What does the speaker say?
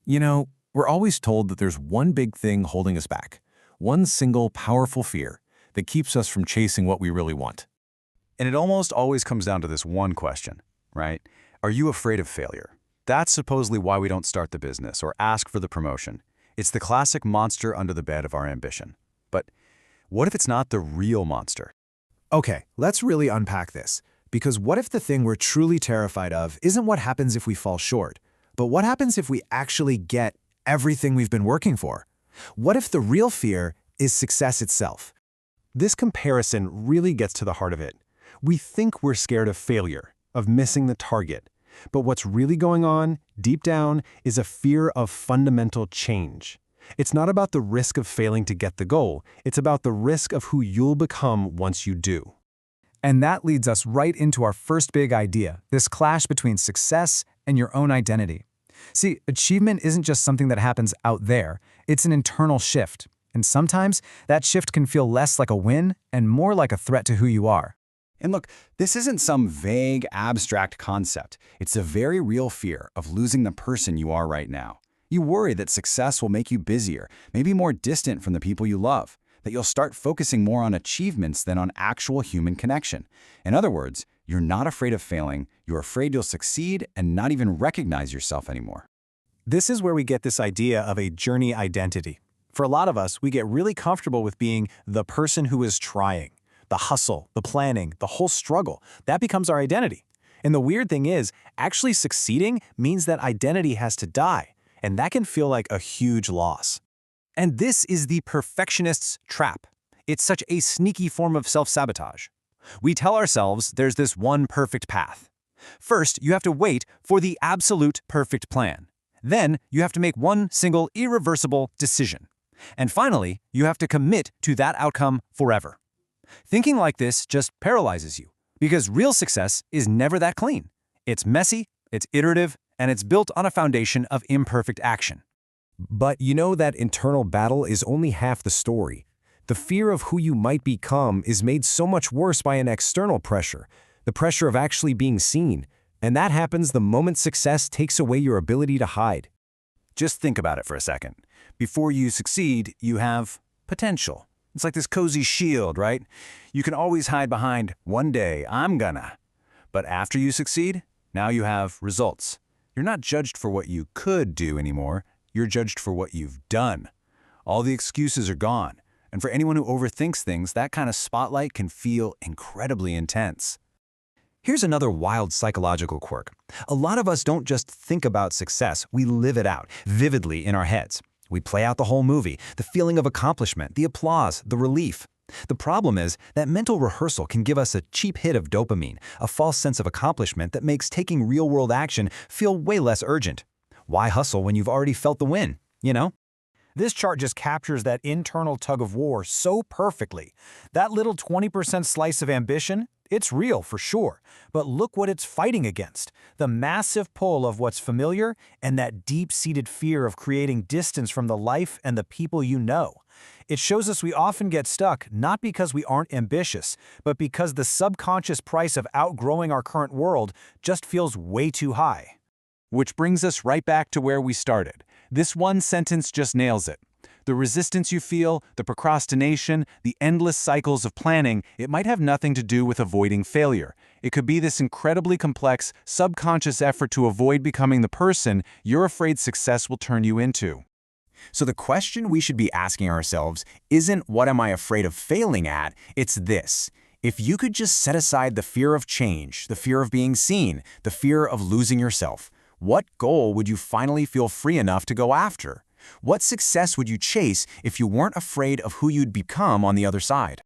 You know, we're always told that there's one big thing holding us back, one single powerful fear that keeps us from chasing what we really want. And it almost always comes down to this one question, right? Are you afraid of failure? That's supposedly why we don't start the business or ask for the promotion. It's the classic monster under the bed of our ambition. But what if it's not the real monster? Okay, let's really unpack this. Because what if the thing we're truly terrified of isn't what happens if we fall short, but what happens if we actually get everything we've been working for? What if the real fear is success itself? This comparison really gets to the heart of it. We think we're scared of failure, of missing the target. But what's really going on, deep down, is a fear of fundamental change. It's not about the risk of failing to get the goal. It's about the risk of who you'll become once you do. And that leads us right into our first big idea, this clash between success and your own identity. See, achievement isn't just something that happens out there, it's an internal shift. And sometimes that shift can feel less like a win and more like a threat to who you are. And look, this isn't some vague, abstract concept. It's a very real fear of losing the person you are right now. You worry that success will make you busier, maybe more distant from the people you love, that you'll start focusing more on achievements than on actual human connection. In other words, you're not afraid of failing, you're afraid you'll succeed and not even recognize yourself anymore. This is where we get this idea of a journey identity. For a lot of us, we get really comfortable with being the person who is trying. The hustle, the planning, the whole struggle, that becomes our identity. And the weird thing is, actually succeeding means that identity has to die, and that can feel like a huge loss. And this is the perfectionist's trap. It's such a sneaky form of self-sabotage. We tell ourselves there's this one perfect path. First, you have to wait for the absolute perfect plan. Then, you have to make one single irreversible decision. And finally, you have to commit to that outcome forever. Thinking like this just paralyzes you, because real success is never that clean. It's messy, it's iterative, and it's built on a foundation of imperfect action. But you know that internal battle is only half the story. The fear of who you might become is made so much worse by an external pressure, the pressure of actually being seen. And that happens the moment success takes away your ability to hide. Just think about it for a second. Before you succeed, you have potential. It's like this cozy shield, right? You can always hide behind, one day, I'm gonna. But after you succeed, now you have results. You're not judged for what you could do anymore. You're judged for what you've done. All the excuses are gone. And for anyone who overthinks things, that kind of spotlight can feel incredibly intense. Here's another wild psychological quirk. A lot of us don't just think about success, we live it out, vividly in our heads. We play out the whole movie, the feeling of accomplishment, the applause, the relief. The problem is that mental rehearsal can give us a cheap hit of dopamine, a false sense of accomplishment that makes taking real-world action feel way less urgent. Why hustle when you've already felt the win, you know? This chart just captures that internal tug-of-war so perfectly. That little 20% slice of ambition, it's real for sure, but look what it's fighting against. The massive pull of what's familiar and that deep-seated fear of creating distance from the life and the people you know. It shows us we often get stuck not because we aren't ambitious, but because the subconscious price of outgrowing our current world just feels way too high. Which brings us right back to where we started. This one sentence just nails it. The resistance you feel, the procrastination, the endless cycles of planning, it might have nothing to do with avoiding failure. It could be this incredibly complex, subconscious effort to avoid becoming the person you're afraid success will turn you into. So the question we should be asking ourselves isn't what am I afraid of failing at, it's this. If you could just set aside the fear of change, the fear of being seen, the fear of losing yourself, what goal would you finally feel free enough to go after? What success would you chase if you weren't afraid of who you'd become on the other side?